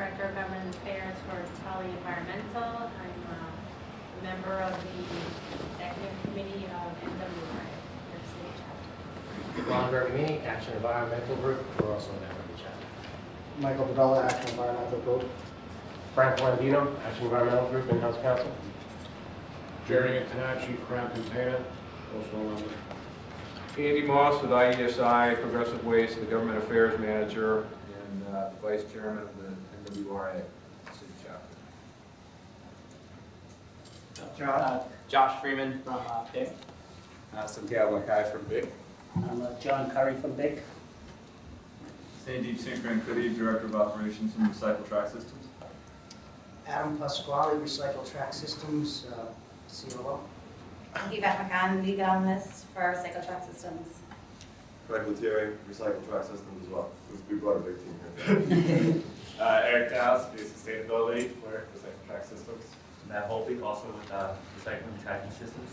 Director of Government Affairs for Tully Environmental. I'm a member of the Executive Committee of NWI, New City Chapter. Ron Bergamini, Action Environmental Group, we're also a member of the chapter. Michael Davella, Action Environmental Group. Frank Landino, Action Environmental Group, in-house counsel. Jerry Antonacci, Crown Container, also a member. Andy Moss with IESI, Progressive Waste, the Government Affairs Manager, and Vice Chairman of the NWRA City Chapter. Josh Freeman from BIC. Santiago Mackay from BIC. I'm John Curry from BIC. Sandeep Singh Rankudi, Director of Operations from Recycle Track Systems. Adam Pasquale, Recycle Track Systems, COO. Yvette McCann, lead analyst for Cycle Track Systems. Craig Lettieri, Recycle Track Systems as well. We brought a big team here. Eric Dowse, the Sustainability for Recycle Track Systems. Matt Holby, also with Recycling Tracking Systems.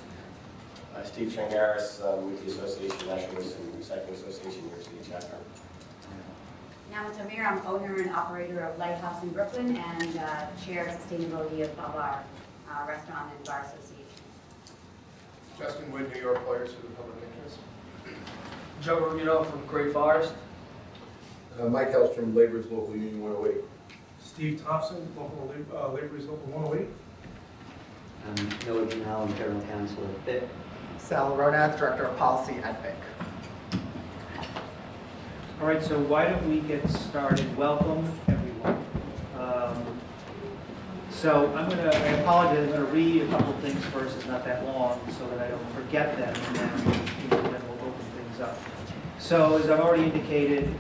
Steve Shangaris, with the Association, National Waste and Recycling Association, New York City Chapter. Now with Tamir, I'm owner and operator of Lighthouse in Brooklyn and chair of sustainability of our restaurant and bar association. Justin Wood, New York Players for the Public Interest. Joe Rubino from Great Forest. Mike Hellstrom, Labor's Local Union 108. Steve Thompson, local Laborers Local 108. I'm Noah Janelle, Internal Counsel at BIC. Sal Ronath, Director of Policy at BIC. All right, so why don't we get started? Welcome, everyone. I apologize, I'm going to read a couple of things first. It's not that long, so that I don't forget them, and then we'll open things up. So, as I've already indicated,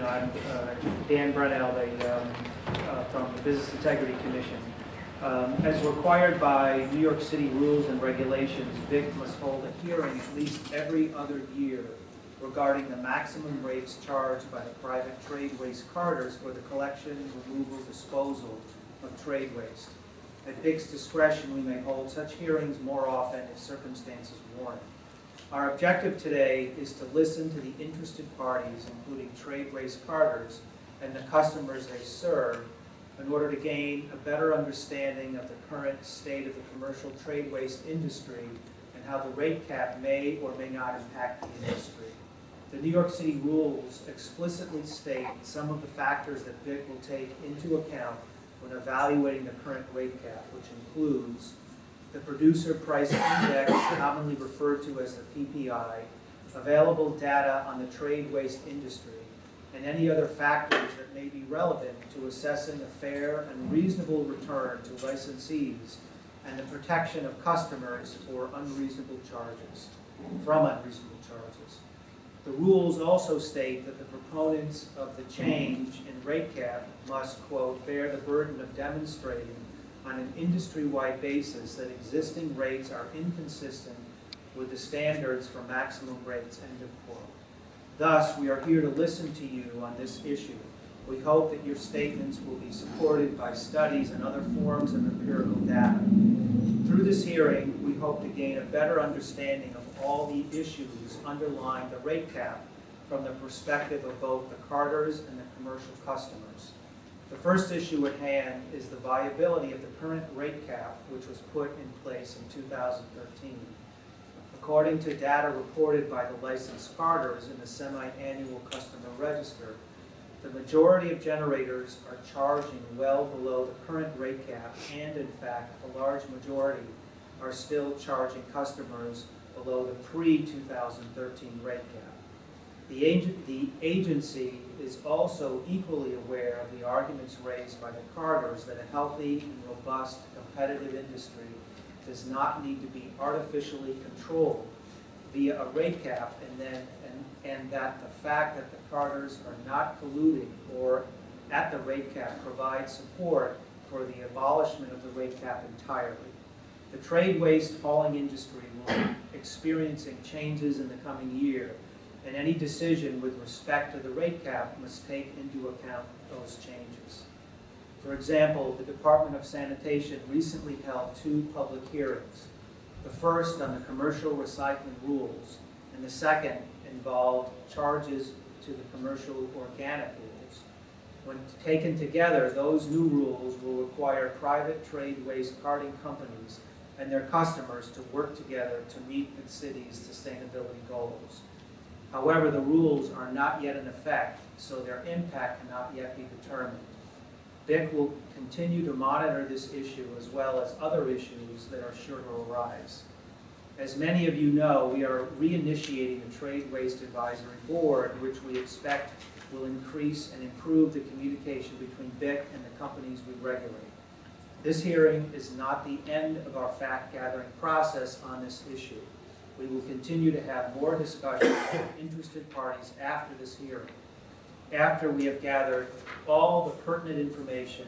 I'm Dan Brunel, from the Business Integrity Commission. As required by New York City rules and regulations, BIC must hold a hearing at least every other year regarding the maximum rates charged by the private trade waste carters for the collection, removal, disposal of trade waste. At BIC's discretion, we may hold such hearings more often if circumstances warrant. Our objective today is to listen to the interested parties, including trade waste carters and the customers they serve, in order to gain a better understanding of the current state of the commercial trade waste industry and how the rate cap may or may not impact the industry. The New York City rules explicitly state some of the factors that BIC will take into account when evaluating the current rate cap, which includes the Producer Price Index, commonly referred to as the PPI, available data on the trade waste industry, and any other factors that may be relevant to assessing a fair and reasonable return to licensees and the protection of customers for unreasonable charges, from unreasonable charges. The rules also state that the proponents of the change in rate cap must, quote, bear the burden of demonstrating on an industry-wide basis that existing rates are inconsistent with the standards for maximum rates, end of quote. Thus, we are here to listen to you on this issue. We hope that your statements will be supported by studies and other forms of empirical data. Through this hearing, we hope to gain a better understanding of all the issues underlying the rate cap from the perspective of both the carters and the commercial customers. The first issue at hand is the viability of the current rate cap, which was put in place in 2013. According to data reported by the licensed carters in the semi-annual customer register, the majority of generators are charging well below the current rate cap, and in fact, a large majority are still charging customers below the pre-2013 rate cap. The agency is also equally aware of the arguments raised by the carters that a healthy and robust competitive industry does not need to be artificially controlled via a rate cap, and that the fact that the carters are not colluding or at the rate cap provides support for the abolishment of the rate cap entirely. The trade waste hauling industry will be experiencing changes in the coming year, and any decision with respect to the rate cap must take into account those changes. For example, the Department of Sanitation recently held 2 public hearings. The first on the commercial recycling rules, and the second involved charges to the commercial organic rules. When taken together, those new rules will require private trade waste carting companies and their customers to work together to meet the city's sustainability goals. However, the rules are not yet in effect, so their impact cannot yet be determined. BIC will continue to monitor this issue as well as other issues that are sure to arise. As many of you know, we are reinitiating the Trade Waste Advisory Board, which we expect will increase and improve the communication between BIC and the companies we regulate. This hearing is not the end of our fact-gathering process on this issue. We will continue to have more discussions with interested parties after this hearing. After we have gathered all the pertinent information,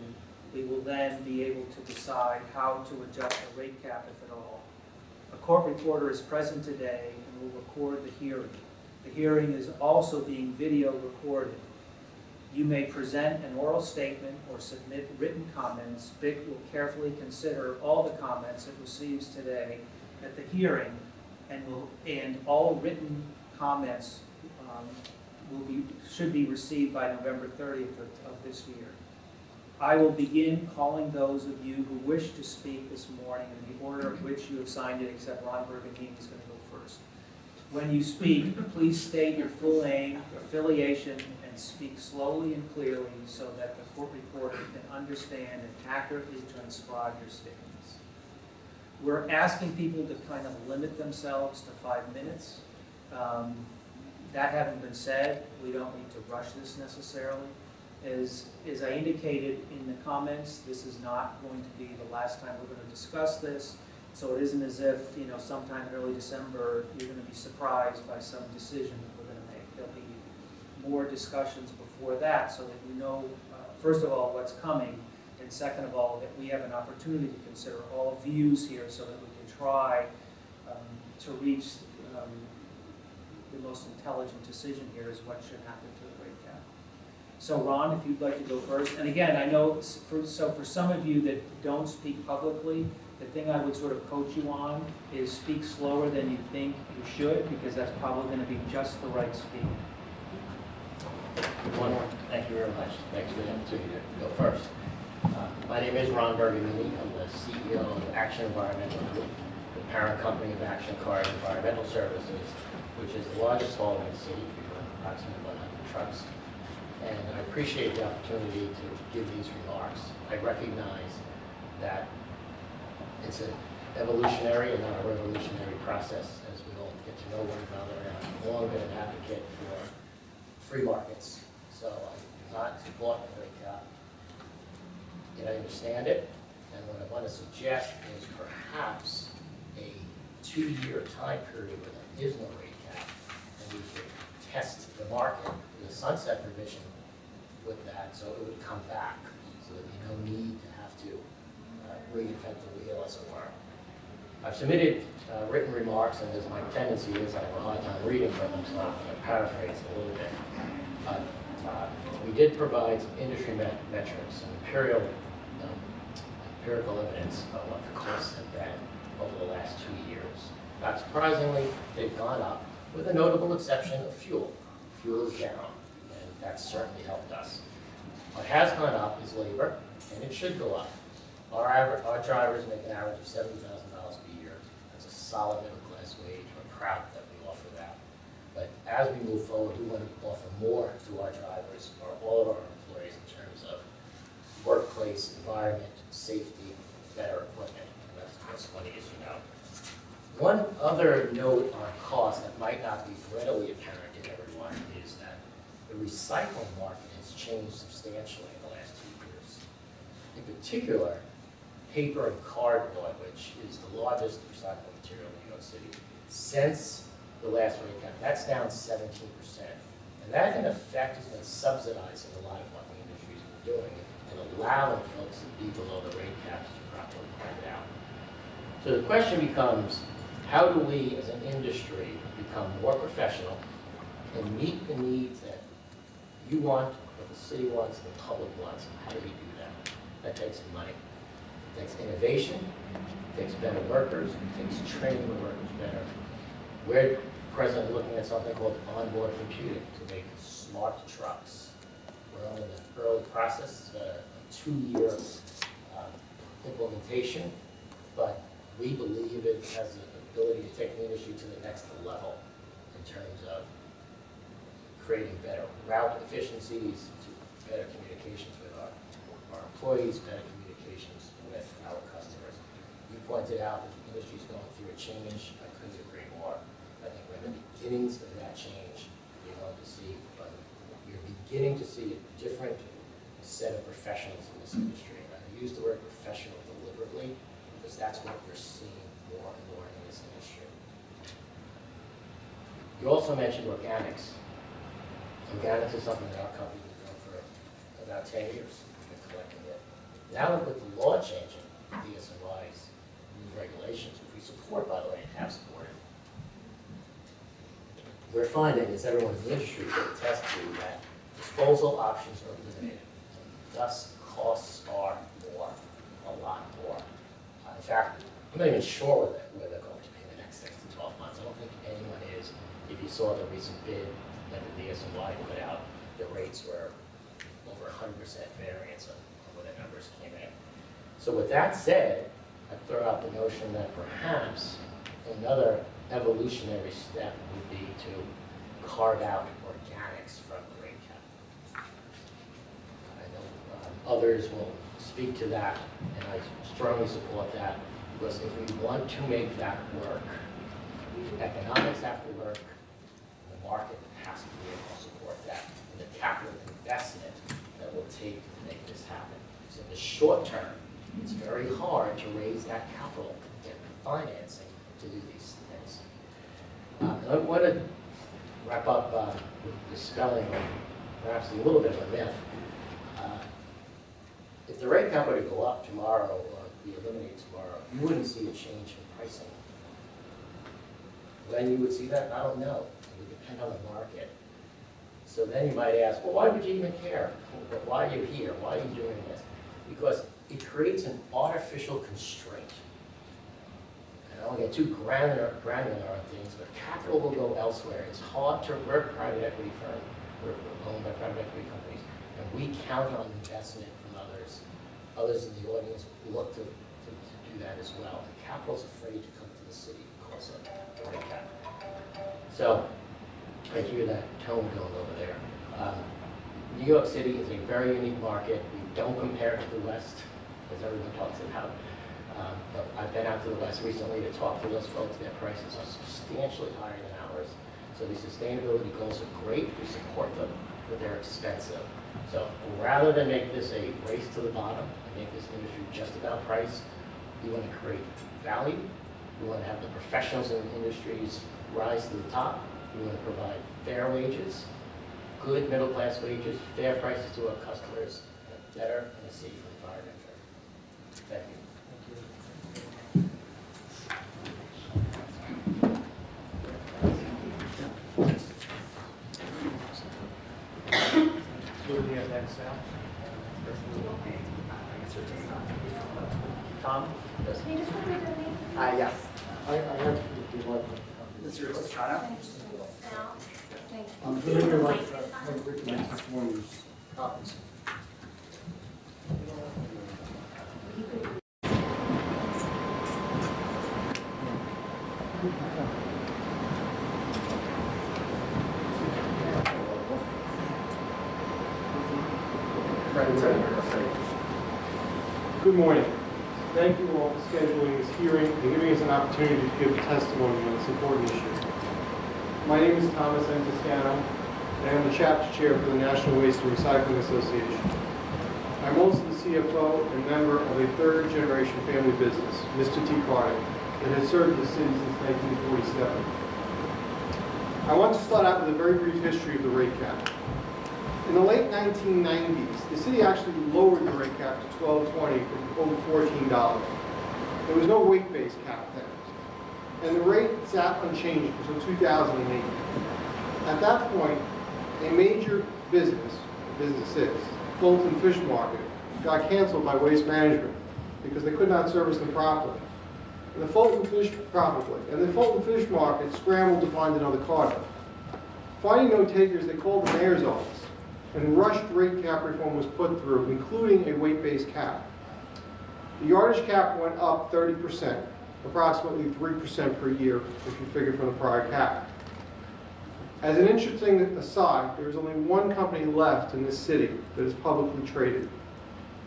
we will then be able to decide how to adjust the rate cap, if at all. A court reporter is present today and will record the hearing. The hearing is also being video recorded. You may present an oral statement or submit written comments. BIC will carefully consider all the comments it receives today at the hearing, and all written comments should be received by November 30th of this year. I will begin calling those of you who wish to speak this morning in the order in which you have signed it, except Ron Bergamini is going to go first. When you speak, please state your full name, affiliation, and speak slowly and clearly so that the court reporter can understand and accurately transcribe your statements. We're asking people to kind of limit themselves to 5 minutes. That having been said, we don't need to rush this necessarily. As I indicated in the comments, this is not going to be the last time we're going to discuss this. So it isn't as if, sometime in early December, you're going to be surprised by some decision that we're going to make. There'll be more discussions before that so that we know, first of all, what's coming, and second of all, that we have an opportunity to consider all views here so that we can try to reach the most intelligent decision here is what should happen to the rate cap. So Ron, if you'd like to go first. And again, I know, for some of you that don't speak publicly, the thing I would sort of coach you on is speak slower than you think you should, because that's probably going to be just the right speed. Good morning. Thank you very much. Thanks for the opportunity to go first. My name is Ron Bergamini. I'm the CEO of Action Environmental Group, the parent company of Action Cars Environmental Services, which is the largest hauler in the city, approximately 100 trucks. And I appreciate the opportunity to give these remarks. I recognize that it's an evolutionary and not a revolutionary process as we all get to know one another. And I've long been an advocate for free markets. So I do not support the rate cap. Yet I understand it. And what I want to suggest is perhaps a 2-year time period where there is no rate cap, and we could test the market with a sunset provision with that, so it would come back, so there'd be no need to have to reinvent the wheel, as it were. I've submitted written remarks, and as my tendency is, I have a hard time reading from them, so I'm going to paraphrase a little bit. We did provide some industry metrics and empirical evidence of what the costs have been over the last 2 years. Not surprisingly, they've gone up, with a notable exception of fuel. Fuel is down, and that's certainly helped us. What has gone up is labor, and it should go up. Our drivers make an average of $70,000 a year. That's a solid middle-class wage. We're proud that we offer that. But as we move forward, we want to offer more to our drivers, or all of our employees, in terms of workplace, environment, safety, better equipment. And that's money, as you know. One other note on cost that might not be readily apparent to everyone is that the recycling market has changed substantially in the last 2 years. In particular, paper and cardboard, which is the largest recycling material in New York City, since the last rate cap, that's down 17%. And that, in effect, has been subsidizing a lot of what the industry's been doing and allowing folks to be below the rate cap, as you properly pointed out. So the question becomes, how do we, as an industry, become more professional and meet the needs that you want, what the city wants, the public wants? How do we do that? That takes money. It takes innovation. It takes better workers. It takes training the workers better. We're presently looking at something called onboard computing to make smart trucks We're in an early process, a 2-year implementation, but we believe it has the ability to take the industry to the next level in terms of creating better route efficiencies, better communications with our employees, better communications with our customers. You pointed out that the industry is going through a change. I couldn't agree more. I think we're in the beginnings of that change. You're going to see, you're beginning to see a different set of professionals in this industry. And I use the word professional deliberately because that's what we're seeing more and more in this industry. You also mentioned organics. Organics is something that our company has been doing for about 10 years. We've been collecting it. Now with the law changing, DSNY's new regulations, which we support, by the way, and have supported, we're finding, as everyone in the industry can attest to, that disposal options are eliminated. Thus, costs are more, a lot more. In fact, I'm not even sure where they're going to be in the next 6 to 12 months. I don't think anyone is. If you saw the recent bid that the DSNY put out, the rates were over 100% variance on where the numbers came in. So with that said, I throw out the notion that perhaps another evolutionary step would be to carve out organics from the rate cap. I know others will speak to that, and I strongly support that, because if we want to make that work, economics have to work, the market has to be able to support that, and the capital investment that will take to make this happen. So in the short term, it's very hard to raise that capital to get the financing to do these things. And I want to wrap up with dispelling perhaps a little bit of a myth. If the rate cap were to go up tomorrow or be eliminated tomorrow, you wouldn't see a change in pricing. When you would see that, I don't know. It would depend on the market. So then you might ask, well, why would you even care? Why are you here? Why are you doing this? Because it creates an artificial constraint. And I don't want to get too granular on things, but capital will go elsewhere. It's hard to work private equity firm. We're owned by private equity companies, and we count on investment from others. Others in the audience look to do that as well. And capital's afraid to come to the city because of the rate cap. So I hear that tone going over there. New York City is a very unique market. We don't compare it to the West, as everyone talks about. But I've been out to the West recently to talk to those folks. Their prices are substantially higher than ours. So the sustainability goals are great. We support them, but they're expensive. So rather than make this a race to the bottom and make this industry just about price, we want to create value. We want to have the professionals in the industries rise to the top. We want to provide fair wages, good middle-class wages, fair prices to our customers, and a better and a safer environment. Thank you. Who do you have next now? Tom? Yes. I have the one. This is your list, China. Who would you like to recommend for these copies? Good morning. Thank you all for scheduling this hearing and giving us an opportunity to give testimony on this important issue. My name is Thomas Antiscano, and I am the chapter chair for the National Waste and Recycling Association. I'm also the CFO and member of a third-generation family business, Mr. T. Carter, that has served the city since 1947. I want to start out with a very brief history of the rate cap. In the late 1990s, the city actually lowered the rate cap to $12.20 from over $14. There was no weight-based cap then, and the rate sat unchanged until 2008. At that point, a major businesses, Fulton Fish Market, got canceled by Waste Management because they could not service them properly. And the Fulton Fish Market scrambled to find another cargo. Finding no takers, they called the mayor's office and rushed rate cap reform was put through, including a weight-based cap. The yardage cap went up 30%, approximately 3% per year if you figure from the prior cap. As an interesting aside, there is only one company left in this city that is publicly traded,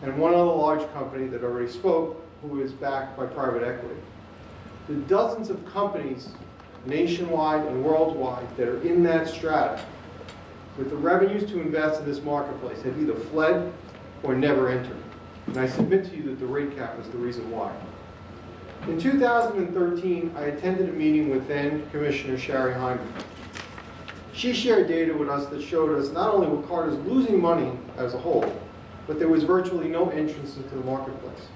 and one other large company that already spoke, who is backed by private equity. The dozens of companies nationwide and worldwide that are in that strata with the revenues to invest in this marketplace have either fled or never entered. And I submit to you that the rate cap is the reason why. In 2013, I attended a meeting with then Commissioner Sherry Hyman. She shared data with us that showed us not only were carders losing money as a whole, but there was virtually no entrance into the marketplace.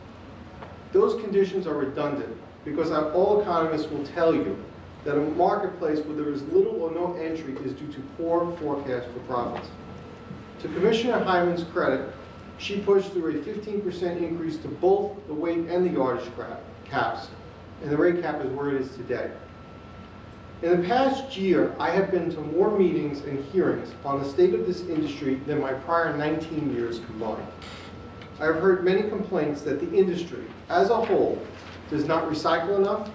Those conditions are redundant because all economists will tell you that a marketplace where there is little or no entry is due to poor forecast for profits. To Commissioner Hyman's credit, she pushed through a 15% increase to both the weight and the yardage caps, and the rate cap is where it is today. In the past year, I have been to more meetings and hearings on the state of this industry than my prior 19 years combined. I have heard many complaints that the industry, as a whole, does not recycle enough,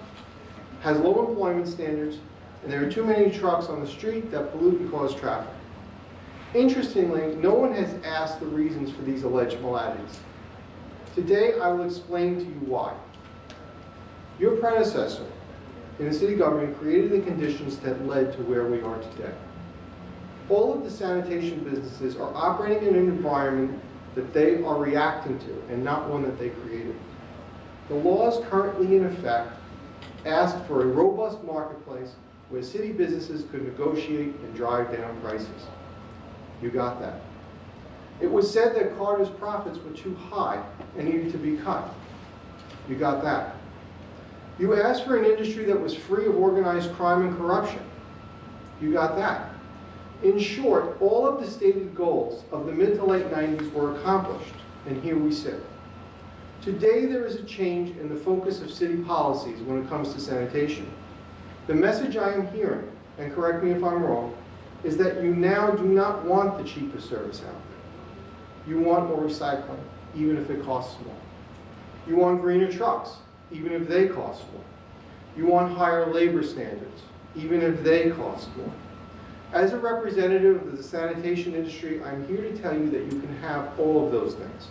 has low employment standards, and there are too many trucks on the street that pollute and cause traffic. Interestingly, no one has asked the reasons for these alleged maladies. Today, I will explain to you why. Your predecessor in the city government created the conditions that led to where we are today. All of the sanitation businesses are operating in an environment that they are reacting to and not one that they created. The laws currently in effect asked for a robust marketplace where city businesses could negotiate and drive down prices. You got that. It was said that Carter's profits were too high and needed to be cut. You got that. You asked for an industry that was free of organized crime and corruption. You got that. In short, all of the stated goals of the mid to late 90s were accomplished, and here we sit. Today, there is a change in the focus of city policies when it comes to sanitation. The message I am hearing, and correct me if I'm wrong, is that you now do not want the cheapest service out there. You want more recycling, even if it costs more. You want greener trucks, even if they cost more. You want higher labor standards, even if they cost more. As a representative of the sanitation industry, I'm here to tell you that you can have all of those things.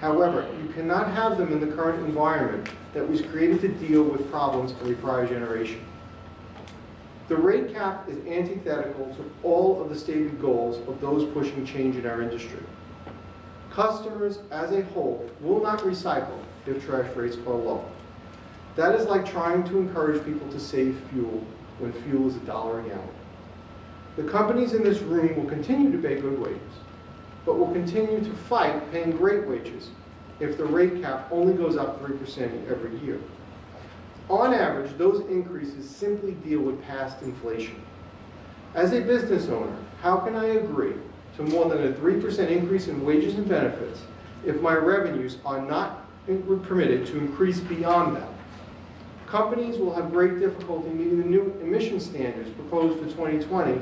However, you cannot have them in the current environment that was created to deal with problems of a prior generation. The rate cap is antithetical to all of the stated goals of those pushing change in our industry. Customers, as a whole, will not recycle if trash rates are low. That is like trying to encourage people to save fuel when fuel is $1 a gallon. The companies in this room will continue to pay good wages, but will continue to fight paying great wages if the rate cap only goes up 3% every year. On average, those increases simply deal with past inflation. As a business owner, how can I agree to more than a 3% increase in wages and benefits if my revenues are not permitted to increase beyond that? Companies will have great difficulty meeting the new emission standards proposed for 2020,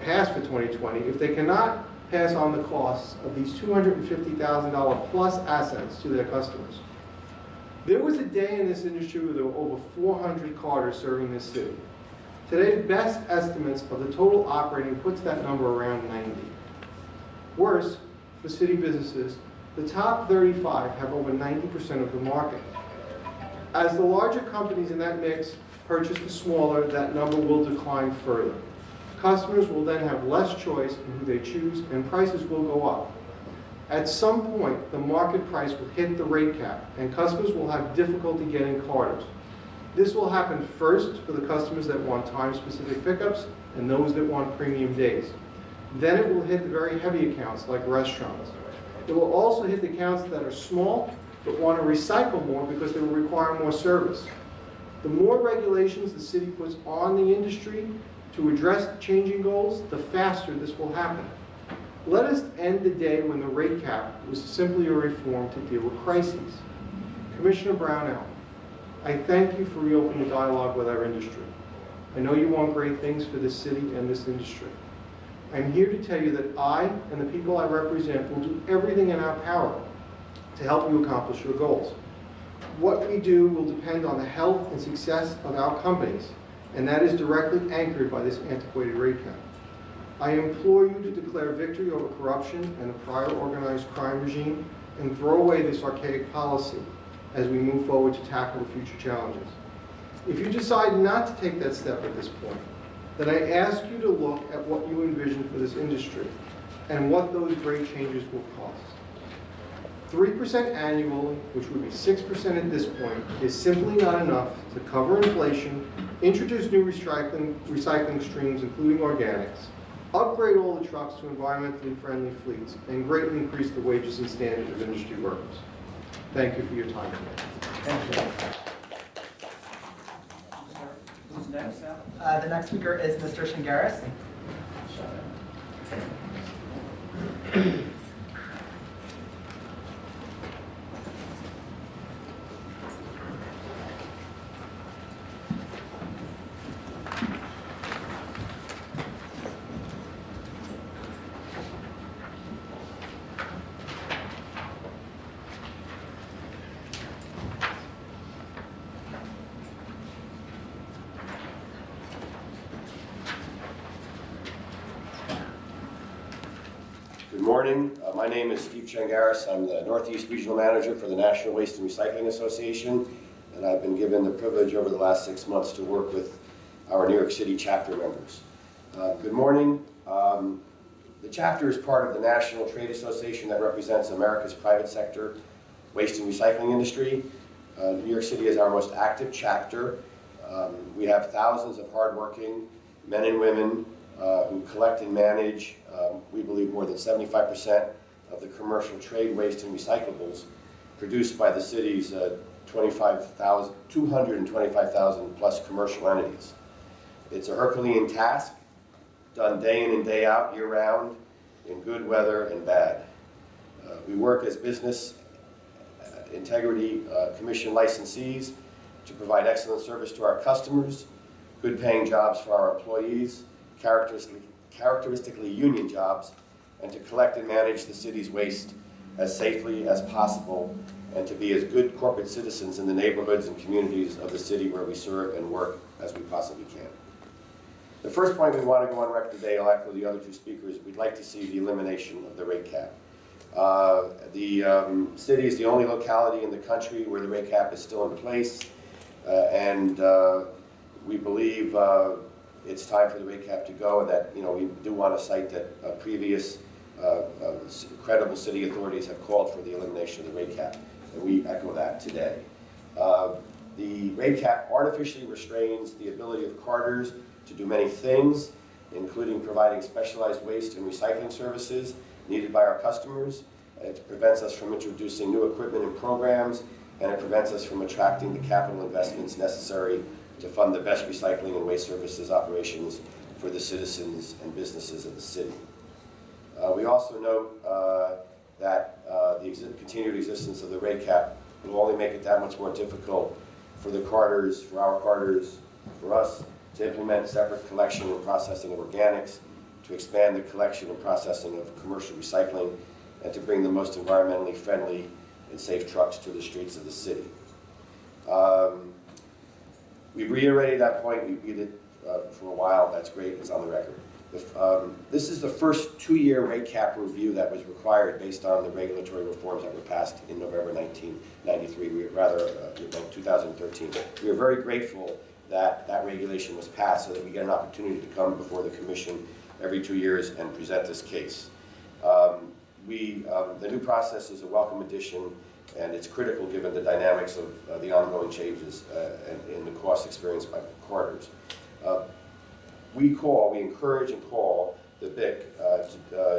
passed for 2020, if they cannot pass on the costs of these $250,000 plus assets to their customers. There was a day in this industry where there were over 400 carters serving this city. Today's best estimates of the total operating puts that number around 90. Worse, for city businesses, the top 35 have over 90% of the market. As the larger companies in that mix purchase the smaller, that number will decline further. Customers will then have less choice in who they choose, and prices will go up. At some point, the market price will hit the rate cap, and customers will have difficulty getting carters. This will happen first for the customers that want time-specific pickups and those that want premium days. Then it will hit the very heavy accounts like restaurants. It will also hit the accounts that are small but want to recycle more because they will require more service. The more regulations the city puts on the industry to address the changing goals, the faster this will happen. Let us end the day when the rate cap was simply a reform to deal with crises. Commissioner Brownell, I thank you for reopening the dialogue with our industry. I know you want great things for this city and this industry. I'm here to tell you that I and the people I represent will do everything in our power to help you accomplish your goals. What we do will depend on the health and success of our companies, and that is directly anchored by this antiquated rate cap. I implore you to declare victory over corruption and the prior organized crime regime and throw away this archaic policy as we move forward to tackle the future challenges. If you decide not to take that step at this point, then I ask you to look at what you envision for this industry and what those rate changes will cost. 3% annually, which would be 6% at this point, is simply not enough to cover inflation, introduce new recycling streams, including organics, upgrade all the trucks to environmentally friendly fleets, and greatly increase the wages and standards of industry workers. Thank you for your time today. Thank you. Who's next, The next speaker is Mr. Shingaris. Good morning. My name is Steve Changaris. I'm the Northeast Regional Manager for the National Waste and Recycling Association, and I've been given the privilege over the last 6 months to work with our New York City chapter members. Good morning. The chapter is part of the National Trade Association that represents America's private sector waste and recycling industry. New York City is our most active chapter. We have thousands of hardworking men and women who collect and manage, we believe, more than 75% of the commercial trade waste and recyclables produced by the city's 225,000 plus commercial entities. It's a Herculean task, done day in and day out, year round, in good weather and bad. We work as business integrity commission licensees to provide excellent service to our customers, good paying jobs for our employees, characteristically union jobs, and to collect and manage the city's waste as safely as possible, and to be as good corporate citizens in the neighborhoods and communities of the city where we serve and work as we possibly can. The first point we want to go on record today, I'll echo the other two speakers, we'd like to see the elimination of the rate cap. The city is the only locality in the country where the rate cap is still in place, and we believe it's time for the rate cap to go, and that we do want to cite that previous credible city authorities have called for the elimination of the rate cap, and we echo that today. The rate cap artificially restrains the ability of carters to do many things, including providing specialized waste and recycling services needed by our customers. It prevents us from introducing new equipment and programs, and it prevents us from attracting the capital investments necessary to fund the best recycling and waste services operations for the citizens and businesses of the city. We also note that the continued existence of the rate cap will only make it that much more difficult for the carters, for our carters, for us, to implement separate collection and processing of organics, to expand the collection and processing of commercial recycling, and to bring the most environmentally friendly and safe trucks to the streets of the city. We've reiterated that point. We beat it for a while. That's great. It's on the record. This is the first 2-year rate cap review that was required based on the regulatory reforms that were passed in November 1993, 2013. We are very grateful that that regulation was passed so that we get an opportunity to come before the Commission every 2 years and present this case. The new process is a welcome addition, and it's critical given the dynamics of the ongoing changes and the costs experienced by carters. We encourage and call the BIC,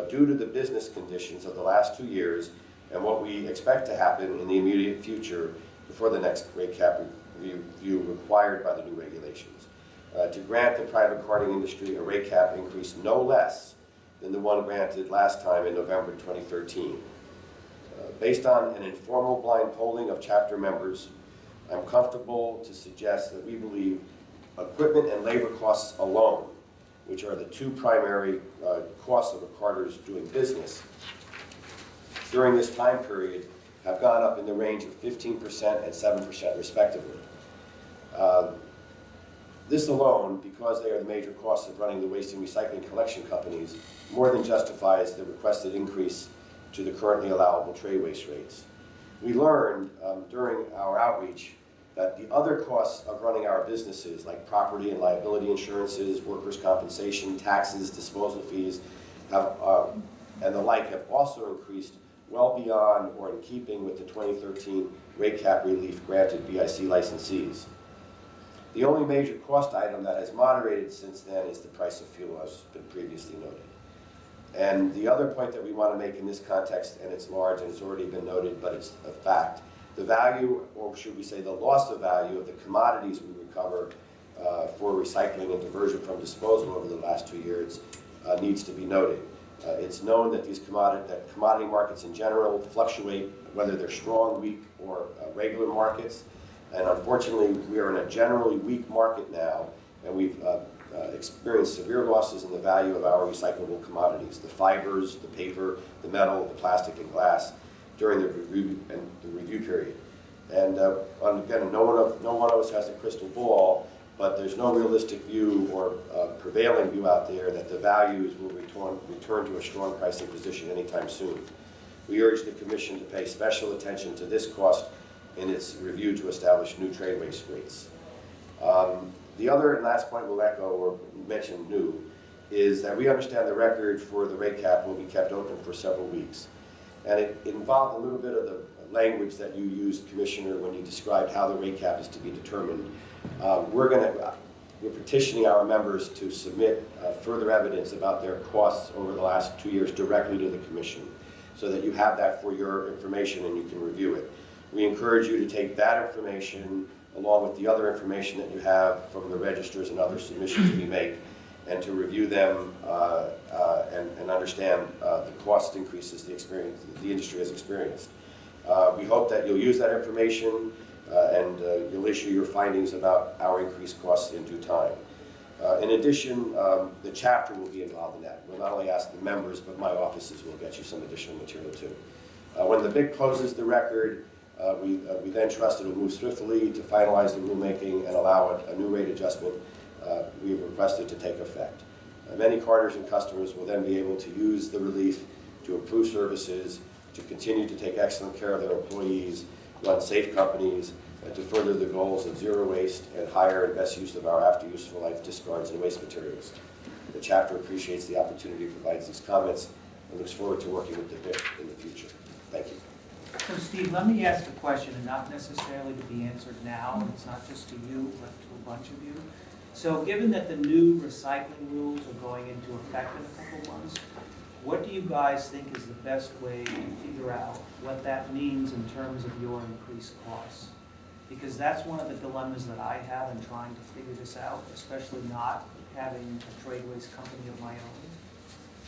due to the business conditions of the last 2 years and what we expect to happen in the immediate future before the next rate cap review required by the new regulations, to grant the private carting industry a rate cap increase no less than the one granted last time in November 2013. Based on an informal blind polling of chapter members, I'm comfortable to suggest that we believe equipment and labor costs alone which are the two primary costs of a carter's doing business, during this time period have gone up in the range of 15% and 7% respectively. This alone, because they are the major costs of running the waste and recycling collection companies, more than justifies the requested increase to the currently allowable trade waste rates. We learned during our outreach that the other costs of running our businesses, like property and liability insurances, workers' compensation, taxes, disposal fees, and the like, have also increased well beyond or in keeping with the 2013 rate cap relief granted BIC licensees. The only major cost item that has moderated since then is the price of fuel, as has been previously noted. And the other point that we want to make in this context, and it's large and it's already been noted, but it's a fact, the value, or should we say the loss of value, of the commodities we recover for recycling and diversion from disposal over the last 2 years needs to be noted. It's known that commodity markets in general fluctuate, whether they're strong, weak, or regular markets. And unfortunately, we are in a generally weak market now, and we've experienced severe losses in the value of our recyclable commodities, the fibers, the paper, the metal, the plastic, and glass, during the review period. And again, no one of us has a crystal ball, but there's no realistic view or prevailing view out there that the values will return to a strong pricing position anytime soon. We urge the Commission to pay special attention to this cost in its review to establish new trade waste rates. The other and last point we'll echo or mention new is that we understand the record for the rate cap will be kept open for several weeks. And it involved a little bit of the language that you used, Commissioner, when you described how the rate cap is to be determined. We're petitioning our members to submit further evidence about their costs over the last 2 years directly to the Commission, so that you have that for your information and you can review it. We encourage you to take that information along with the other information that you have from the registers and other submissions we make, and to review them and understand the cost increases the industry has experienced. We hope that you'll use that information and you'll issue your findings about our increased costs in due time. In addition, the chapter will be involved in that. We'll not only ask the members, but my offices will get you some additional material too. When the BIC closes the record, we then trust it will move swiftly to finalize the rulemaking and allow a new rate adjustment we have requested to take effect. Many carters and customers will then be able to use the relief to improve services, to continue to take excellent care of their employees, run safe companies, and to further the goals of zero waste and higher and best use of our after-useful life discards and waste materials. The chapter appreciates the opportunity to provide these comments and looks forward to working with the BIC in the future. Thank you. So Steve, let me ask a question, and not necessarily to be answered now, and it's not just to you, but to a bunch of you. So given that the new recycling rules are going into effect in a couple months, what do you guys think is the best way to figure out what that means in terms of your increased costs? Because that's one of the dilemmas that I have in trying to figure this out, especially not having a trade waste company of my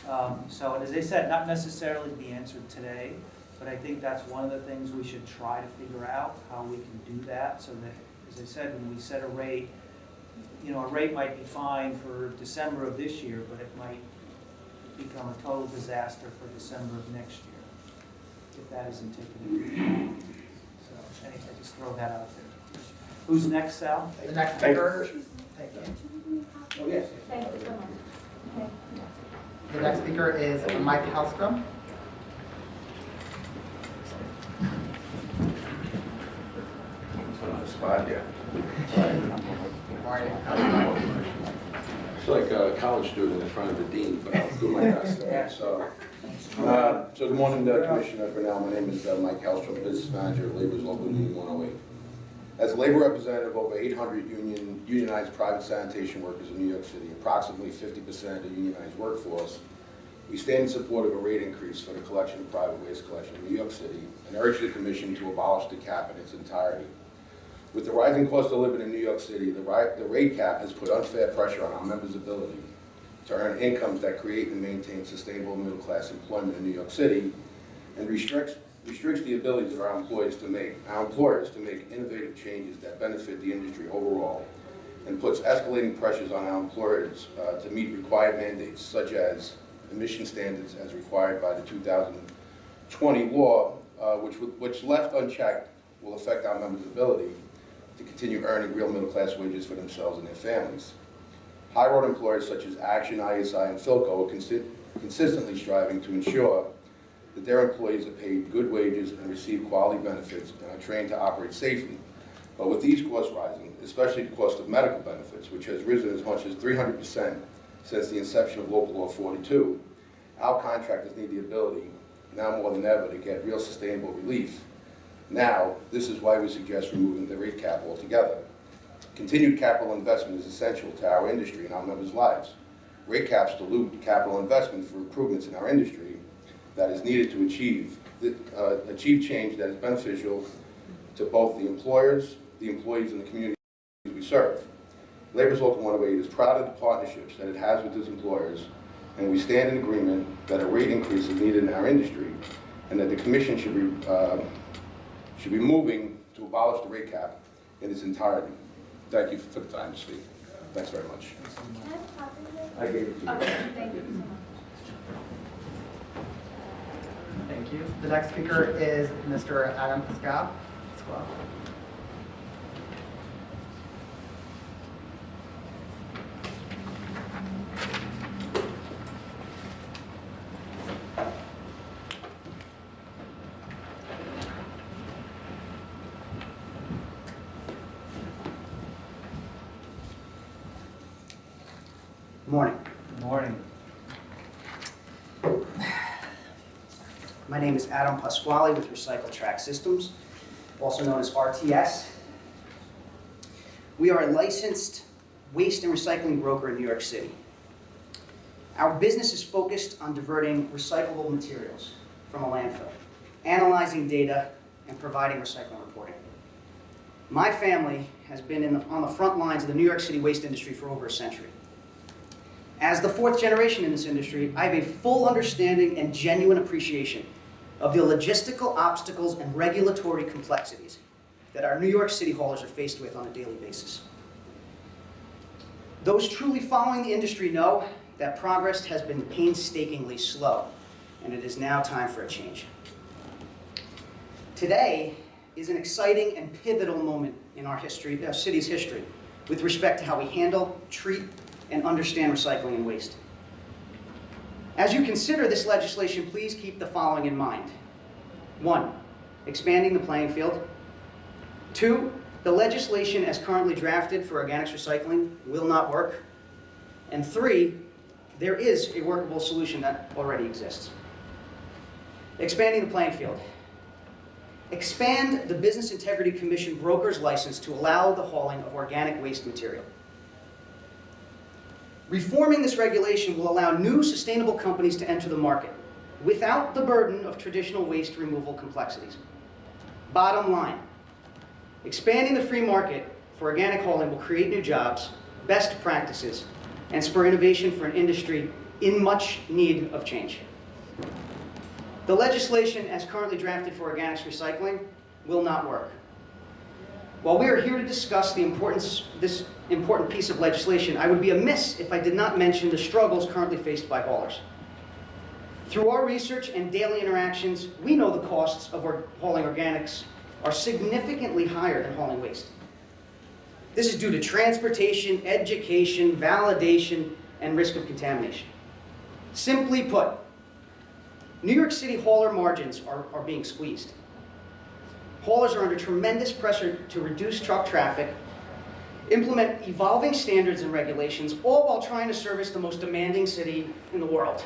own. So as I said, not necessarily to be answered today, but I think that's one of the things we should try to figure out, how we can do that, so that, as I said, when we set a rate, a rate might be fine for December of this year, but it might become a total disaster for December of next year, if that isn't taken into account. So anyway, just throw that out there. Who's next, Sal? The next speaker. Thank you. Oh, yes. Thank you so much. Okay. The next speaker is Mike Hellstrom. Spot, yeah. Morning. It's like a college student in front of the dean, but I'll do my best. So good morning, Commissioner Cornell. My name is Mike Hellstrom, Business Manager of Labor's Local Union 108. As a labor representative of over 800 unionized private sanitation workers in New York City, approximately 50% of the unionized workforce, we stand in support of a rate increase for the collection of private waste collection in New York City and urge the Commission to abolish the cap in its entirety. With the rising cost of living in New York City, the rate cap has put unfair pressure on our members' ability to earn incomes that create and maintain sustainable middle-class employment in New York City, and restricts the abilities of our employers to make innovative changes that benefit the industry overall and puts escalating pressures on our employers to meet required mandates, such as emission standards as required by the 2020 law, which left unchecked will affect our members' ability to continue earning real middle-class wages for themselves and their families. High-road employers such as Action, ISI, and Philco are consistently striving to ensure that their employees are paid good wages and receive quality benefits and are trained to operate safely. But with these costs rising, especially the cost of medical benefits, which has risen as much as 300% since the inception of Local Law 42, our contractors need the ability, now more than ever, to get real sustainable relief. Now, this is why we suggest removing the rate cap altogether. Continued capital investment is essential to our industry and our members' lives. Rate caps dilute capital investment for improvements in our industry that is needed to achieve change that is beneficial to both the employers, the employees, and the communities we serve. Labor's Local 108 is proud of the partnerships that it has with its employers, and we stand in agreement that a rate increase is needed in our industry and that the Commission should be moving to abolish the rate cap in its entirety. Thank you for the time to speak. Thanks very much. I gave it to you. Okay, thank you so much. Thank you. The next speaker is Mr. Adam Pascal. Good morning. Good morning. My name is Adam Pasquale with Recycle Track Systems, also known as RTS. We are a licensed waste and recycling broker in New York City. Our business is focused on diverting recyclable materials from a landfill, analyzing data, and providing recycling reporting. My family has been on the front lines of the New York City waste industry for over a century. As the fourth generation in this industry, I have a full understanding and genuine appreciation of the logistical obstacles and regulatory complexities that our New York City haulers are faced with on a daily basis. Those truly following the industry know that progress has been painstakingly slow, and it is now time for a change. Today is an exciting and pivotal moment in our history, our city's history, with respect to how we handle, treat, and understand recycling and waste. As you consider this legislation, please keep the following in mind. 1, expanding the playing field. 2, the legislation as currently drafted for organics recycling will not work. And 3, there is a workable solution that already exists. Expanding the playing field. Expand the Business Integrity Commission broker's license to allow the hauling of organic waste material. Reforming this regulation will allow new sustainable companies to enter the market without the burden of traditional waste removal complexities. Bottom line, expanding the free market for organic hauling will create new jobs, best practices, and spur innovation for an industry in much need of change. The legislation as currently drafted for organics recycling will not work. While we are here to discuss this important piece of legislation, I would be amiss if I did not mention the struggles currently faced by haulers. Through our research and daily interactions, we know the costs of hauling organics are significantly higher than hauling waste. This is due to transportation, education, validation, and risk of contamination. Simply put, New York City hauler margins are being squeezed. Haulers are under tremendous pressure to reduce truck traffic, implement evolving standards and regulations, all while trying to service the most demanding city in the world.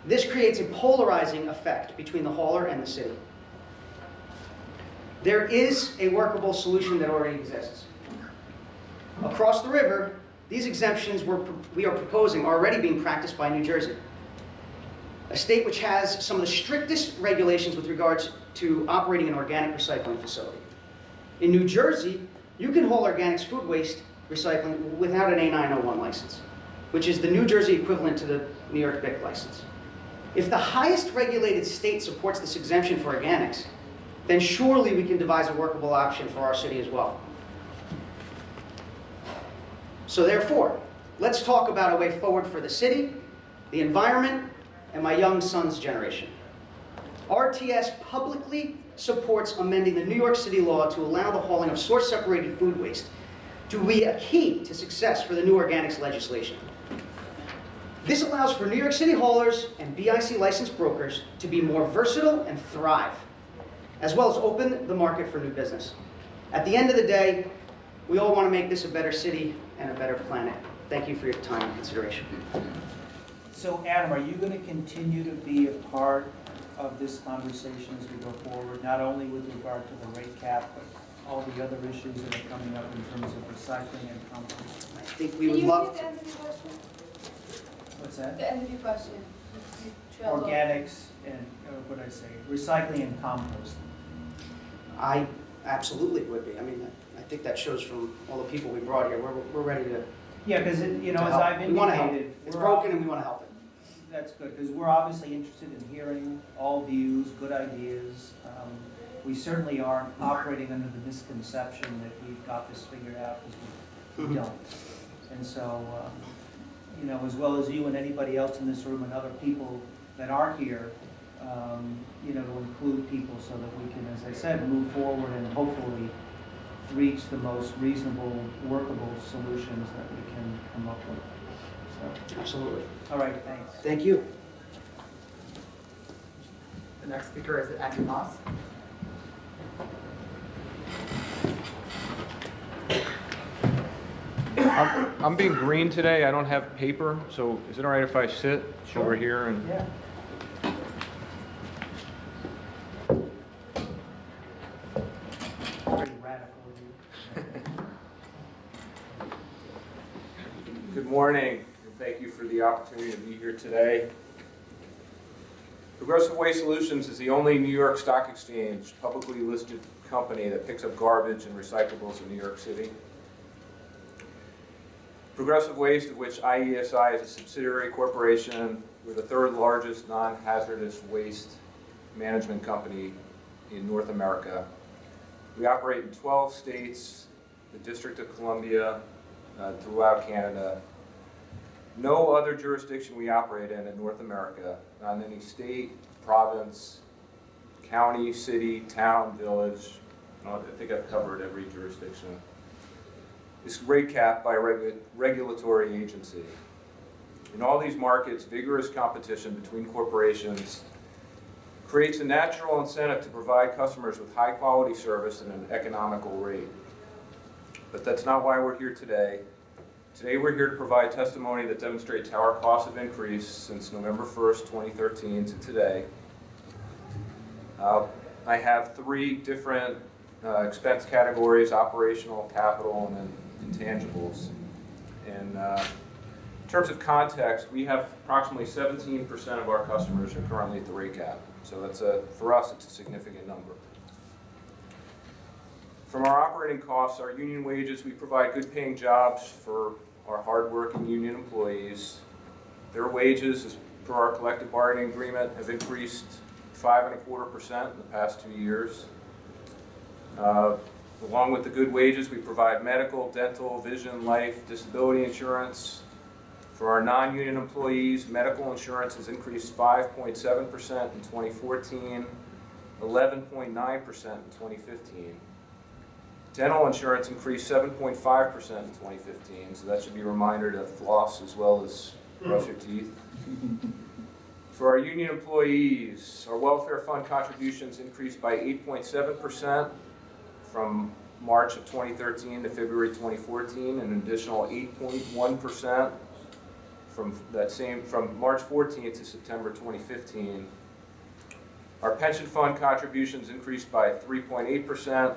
This creates a polarizing effect between the hauler and the city. There is a workable solution that already exists. Across the river, these exemptions we are proposing are already being practiced by New Jersey, a state which has some of the strictest regulations with regards to operating an organic recycling facility. In New Jersey, you can haul organics food waste recycling without an A901 license, which is the New Jersey equivalent to the New York BIC license. If the highest regulated state supports this exemption for organics, then surely we can devise a workable option for our city as well. So therefore, let's talk about a way forward for the city, the environment, and my young son's generation. RTS publicly supports amending the New York City law to allow the hauling of source-separated food waste to be a key to success for the new organics legislation. This allows for New York City haulers and BIC licensed brokers to be more versatile and thrive, as well as open the market for new business. At the end of the day, we all want to make this a better city and a better planet. Thank you for your time and consideration. So Adam, are you going to continue to be a part of this conversation as we go forward, not only with regard to the rate cap, but all the other issues that are coming up in terms of recycling and compost? I think we would love to. What's that? The end of your question. You trailed off. Organics and, what did I say, recycling and compost. I absolutely would be. I mean, I think that shows from all the people we brought here. We're ready to. Yeah, because, you know, to as help. I've We want to help. indicated. It's we're broken and we want to help it. That's good, because we're obviously interested in hearing all views, good ideas. We certainly aren't operating under the misconception that we've got this figured out, because we don't. And so, you know, as well as you and anybody else in this room and other people that are here, you know, to include people so that we can, as I said, move forward and hopefully reach the most reasonable, workable solutions that we can come up with. So, absolutely. All right, thanks. Thank you. The next speaker is Andrew Moss. I'm being green today. I don't have paper, so is it all right if I sit over here and? Yeah. Pretty radical of you. Good morning, and thank you for the opportunity to be here today. Progressive Waste Solutions is the only New York Stock Exchange publicly listed company that picks up garbage and recyclables in New York City. Progressive Waste, of which IESI is a subsidiary corporation, we're the third largest non-hazardous waste management company in North America. We operate in 12 states, the District of Columbia, throughout Canada. No other jurisdiction we operate in North America, not in any state, province, county, city, town, village. I think I've covered every jurisdiction. It's rate capped by a regulatory agency. In all these markets, vigorous competition between corporations creates a natural incentive to provide customers with high-quality service at an economical rate. But that's not why we're here today. Today we're here to provide testimony that demonstrates how our costs have increased since November 1st, 2013 to today. I have three different expense categories: operational, capital, and then intangibles. And in terms of context, we have approximately 17% of our customers are currently at the rate cap. So that's for us, it's a significant number. From our operating costs, our union wages, we provide good paying jobs for our hardworking union employees. Their wages, as per our collective bargaining agreement, have increased 5.25% in the past 2 years. Along with the good wages, we provide medical, dental, vision, life, disability insurance. For our non-union employees, medical insurance has increased 5.7% in 2014, 11.9% in 2015. Dental insurance increased 7.5% in 2015, so that should be a reminder to floss as well as brush your teeth. For our union employees, our welfare fund contributions increased by 8.7% from March of 2013 to February 2014, and an additional 8.1% from March 14th to September 2015. Our pension fund contributions increased by 3.8%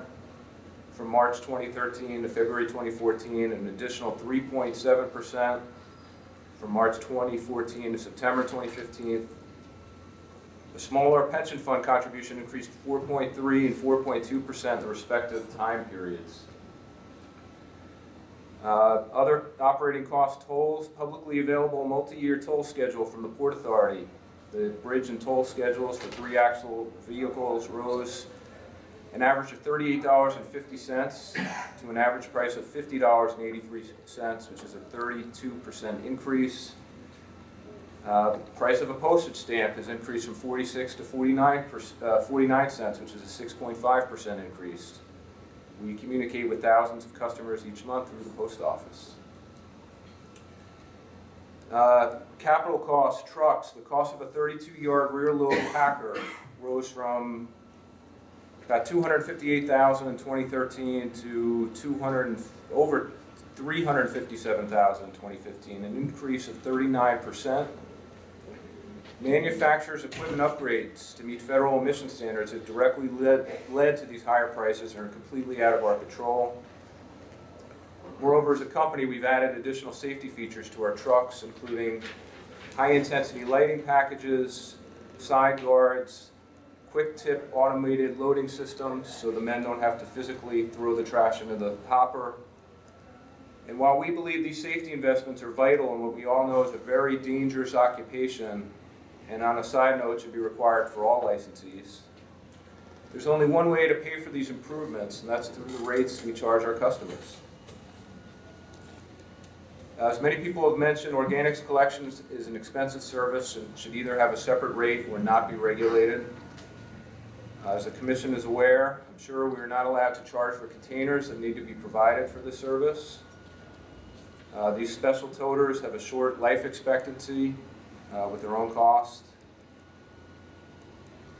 from March 2013 to February 2014, and an additional 3.7% from March 2014 to September 2015. The smaller pension fund contribution increased 4.3% and 4.2% in the respective time periods. Other operating cost tolls, publicly available multi-year toll schedule from the Port Authority. The bridge and toll schedules for 3-axle vehicles rose an average of $38.50 to an average price of $50.83, which is a 32% increase. The price of a postage stamp has increased from 46 to 49 cents, which is a 6.5% increase. We communicate with thousands of customers each month through the post office. Capital costs, trucks, the cost of a 32-yard rear load packer rose from about $258,000 in 2013 to over $357,000 in 2015, an increase of 39%. Manufacturers' equipment upgrades to meet federal emission standards have directly led to these higher prices and are completely out of our control. Moreover, as a company, we've added additional safety features to our trucks, including high-intensity lighting packages, side guards, quick-tip automated loading systems so the men don't have to physically throw the trash into the hopper. And while we believe these safety investments are vital in what we all know is a very dangerous occupation, and on a side note, should be required for all licensees, there's only one way to pay for these improvements, and that's through the rates we charge our customers. As many people have mentioned, organics collections is an expensive service and should either have a separate rate or not be regulated. As the Commission is aware, I'm sure we are not allowed to charge for containers that need to be provided for this service. These special toters have a short life expectancy with their own cost.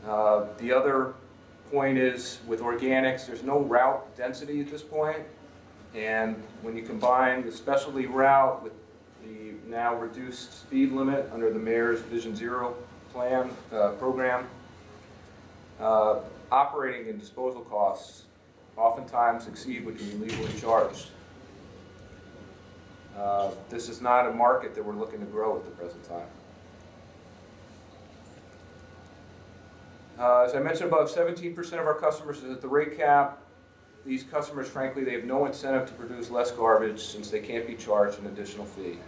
The other point is, with organics, there's no route density at this point. And when you combine the specialty route with the now reduced speed limit under the Mayor's Vision Zero plan program, operating and disposal costs oftentimes exceed what can be legally charged. This is not a market that we're looking to grow at the present time. As I mentioned above, 17% of our customers is at the rate cap. These customers, frankly, they have no incentive to produce less garbage since they can't be charged an additional fee.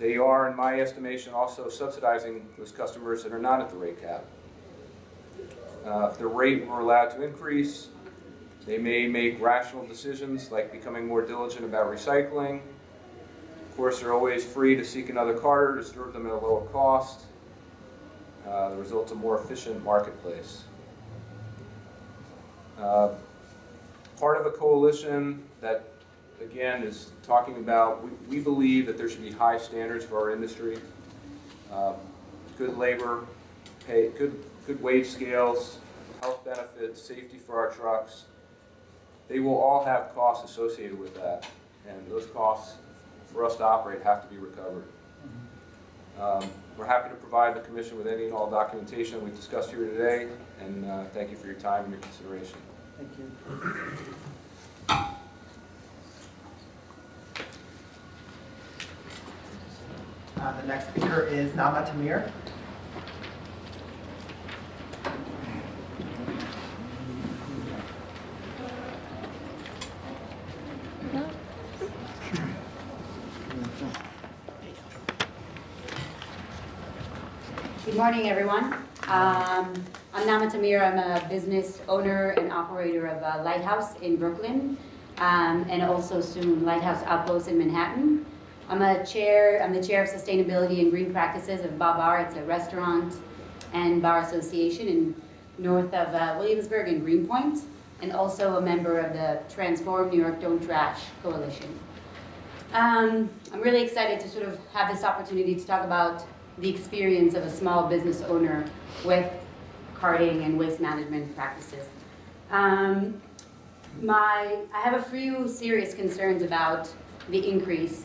They are, in my estimation, also subsidizing those customers that are not at the rate cap. If the rate were allowed to increase, they may make rational decisions like becoming more diligent about recycling. Of course, they're always free to seek another carter to serve them at a lower cost. The result's a more efficient marketplace. Part of a coalition that, again, is talking about, we believe that there should be high standards for our industry, good labor, pay, good wage scales, health benefits, safety for our trucks. They will all have costs associated with that, and those costs for us to operate have to be recovered. We're happy to provide the Commission with any and all documentation we've discussed here today, and thank you for your time and your consideration. Thank you. The next speaker is Nama Tamir. Good morning, everyone. I'm Nama Tamir. I'm a business owner and operator of a Lighthouse in Brooklyn, and also soon Lighthouse Outpost in Manhattan. I'm the chair of Sustainability and Green Practices of Babar. It's a restaurant and bar association in north of Williamsburg and Greenpoint, and also a member of the Transform New York Don't Trash Coalition. I'm really excited to sort of have this opportunity to talk about the experience of a small business owner with carting and waste management practices. I have a few serious concerns about the increase.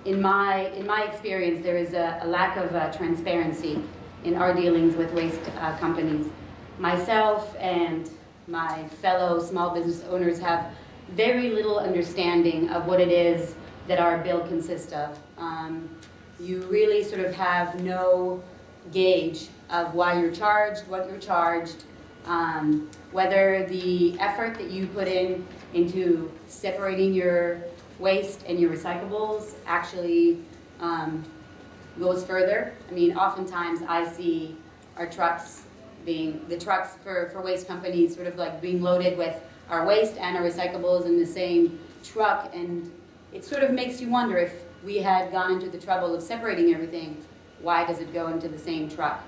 In my experience, there is a lack of transparency in our dealings with waste companies. Myself and my fellow small business owners have very little understanding of what it is that our bill consists of. You really sort of have no gauge of why you're charged, what you're charged, whether the effort that you put into separating your waste and your recyclables actually goes further. I mean, oftentimes I see our trucks being, the trucks for waste companies sort of like being loaded with our waste and our recyclables in the same truck, and it sort of makes you wonder if we had gone into the trouble of separating everything, why does it go into the same truck?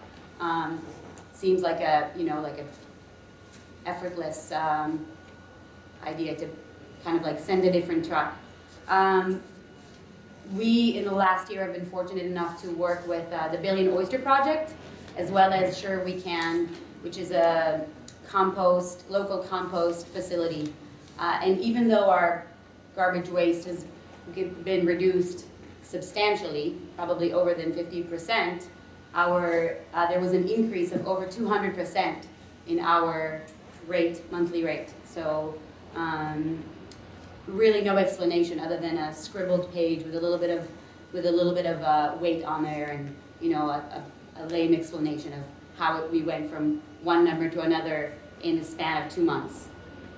Seems like a, you know, like a effortless idea to kind of like send a different truck. We, in the last year, have been fortunate enough to work with the Billion Oyster Project, as well as Sure We Can, which is a local compost facility. And even though our garbage waste has been reduced substantially, probably over than 50%, there was an increase of over 200% in our monthly rate. So really no explanation other than a scribbled page with a little bit of weight on there, and you know, a lame explanation of how we went from one number to another in the span of 2 months.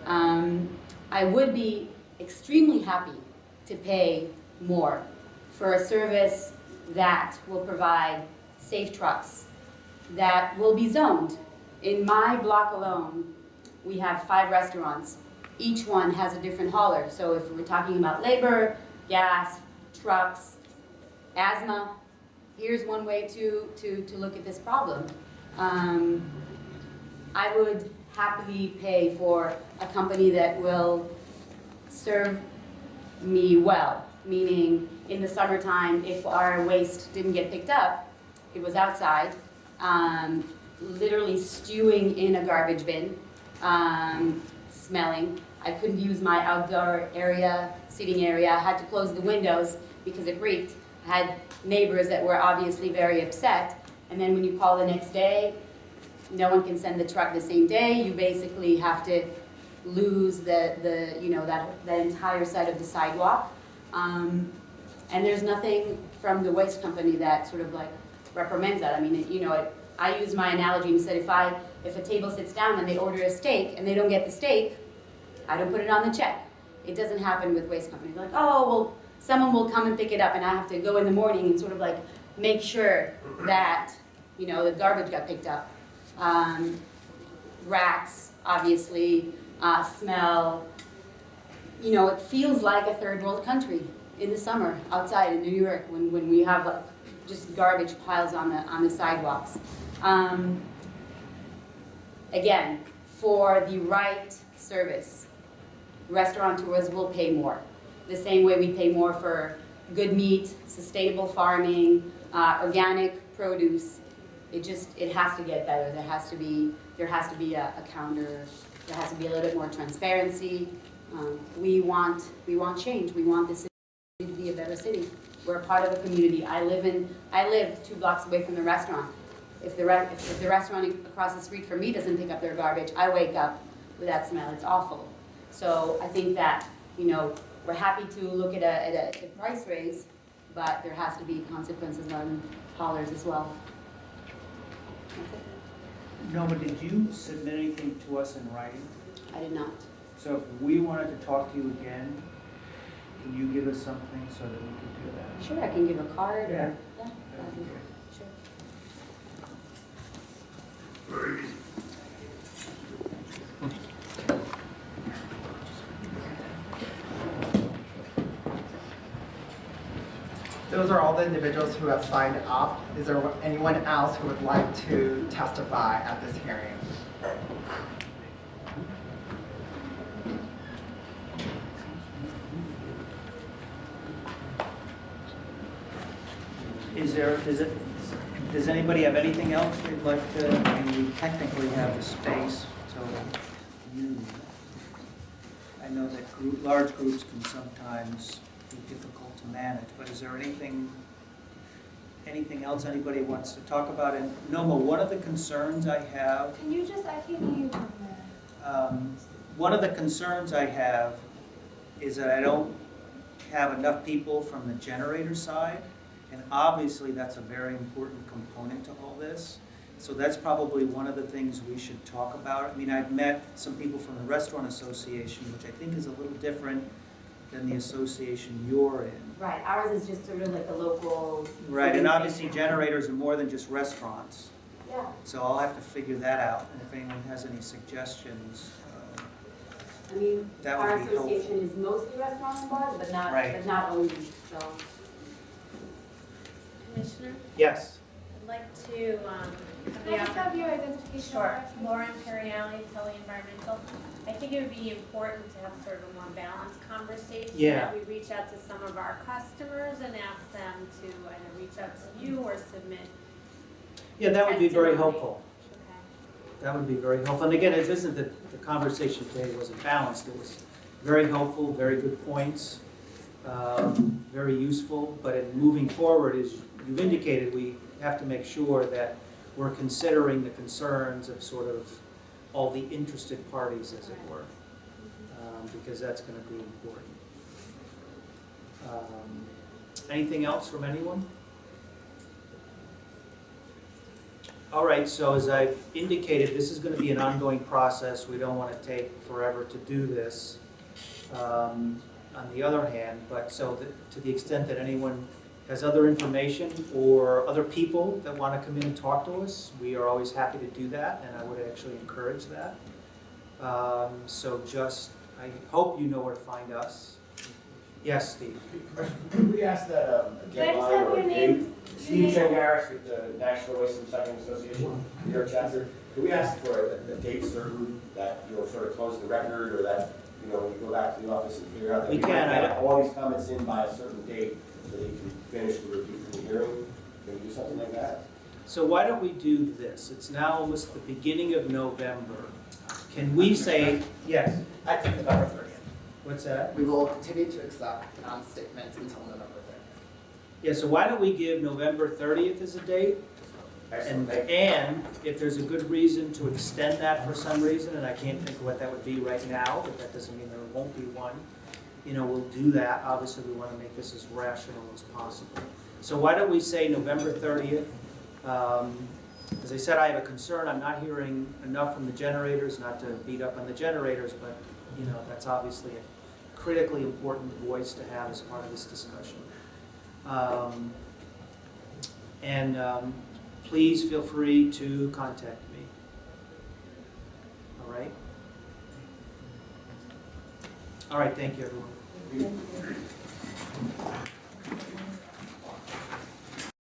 I would be extremely happy to pay more for a service that will provide safe trucks, that will be zoned. In my block alone, we have 5 restaurants. Each one has a different hauler. So if we're talking about labor, gas, trucks, asthma, here's one way to look at this problem. I would happily pay for a company that will serve me well, meaning in the summertime, if our waste didn't get picked up, it was outside, literally stewing in a garbage bin, smelling. I couldn't use my outdoor area, seating area. I had to close the windows because it reeked. I had neighbors that were obviously very upset. And then when you call the next day, no one can send the truck the same day. You basically have to lose that entire side of the sidewalk. And there's nothing from the waste company that sort of like reprimands that. I mean, I use my analogy and said if a table sits down and they order a steak and they don't get the steak, I don't put it on the check. It doesn't happen with waste companies. They're like, oh, well, someone will come and pick it up, and I have to go in the morning and sort of like make sure that, the garbage got picked up. Rats, obviously, smell. It feels like a third world country in the summer outside in New York when we have like just garbage piles on the sidewalks. Again, for the right service, restaurateurs will pay more. The same way we pay more for good meat, sustainable farming, organic produce. It has to get better. There has to be a counter. There has to be a little bit more transparency. We want change. We want this city to be a better city. We're a part of a community. I live 2 blocks away from the restaurant. If the restaurant across the street from me doesn't pick up their garbage, I wake up with that smell. It's awful. So I think that we're happy to look at a price raise, but there has to be consequences on haulers as well. Noma, did you submit anything to us in writing? I did not. So if we wanted to talk to you again, can you give us something so that we can do that? Sure, I can give a card. Yeah. Or, yeah, sure. Those are all the individuals who have signed up. Is there anyone else who would like to testify at this hearing? Does anybody have anything else they'd like to, we technically have the space, so I know that large groups can sometimes be difficult to manage, but is there anything else anybody wants to talk about? And Noma, one of the concerns I have... I can't hear you from there. One of the concerns I have is that I don't have enough people from the generator side, and obviously that's a very important component to all this. So that's probably one of the things we should talk about. I mean, I've met some people from the Restaurant Association, which I think is a little different than the association you're in. Right, ours is just sort of like a local... Right, and obviously generators are more than just restaurants. Yeah. So I'll have to figure that out, and if anyone has any suggestions, I mean, that our would be helpful. association is mostly restaurant and bars, Right. but not only, so. Commissioner, Yes. I'd like to, Can I just have your identification? Sure. Lauren Perrielli, Tully Environmental. I think it would be important to have sort of a more balanced conversation. Yeah. We reach out to some of our customers and ask them to either reach out to you or submit. Yeah, that would be very testimony. helpful. Okay. That would be very helpful. And again, it isn't that the conversation today wasn't balanced. It was very helpful, very good points, very useful. But in moving forward, as you've indicated, we have to make sure that we're considering the concerns of sort of all the interested parties, as it were, because that's going to be important. Anything else from anyone? All right, so as I've indicated, this is going to be an ongoing process. We don't want to take forever to do this. On the other hand, but so that to the extent that anyone has other information or other people that want to come in and talk to us, we are always happy to do that, and I would actually encourage that. So just, I hope you know where to find us. Yes, Steve. Could we ask that a Can I just deadline have or your a name? date? Steve Shengaris with the National Waste Recycling Association, New York chapter. Could we ask for a date certain that you'll sort of close the record, or that, you know, when you go back to the office and figure out that We might can. have all these comments in by a certain date so that you can finish the review from the hearing? Can we do something like that? So why don't we do this? It's now almost the beginning of November. Can we say, yes, I think November 30th. what's that? We will continue to accept statements until November 30th. Yeah, so why don't we give November 30th as a date? Excellent. And if there's a good reason to extend that for some reason, and I can't think of what that would be right now, but that doesn't mean there won't be one, you know, we'll do that. Obviously, we want to make this as rational as possible. So why don't we say November 30th? As I said, I have a concern. I'm not hearing enough from the generators, not to beat up on the generators, but, you know, that's obviously a critically important voice to have as part of this discussion. Please feel free to contact me. All right? All right, thank you, everyone. Thank you.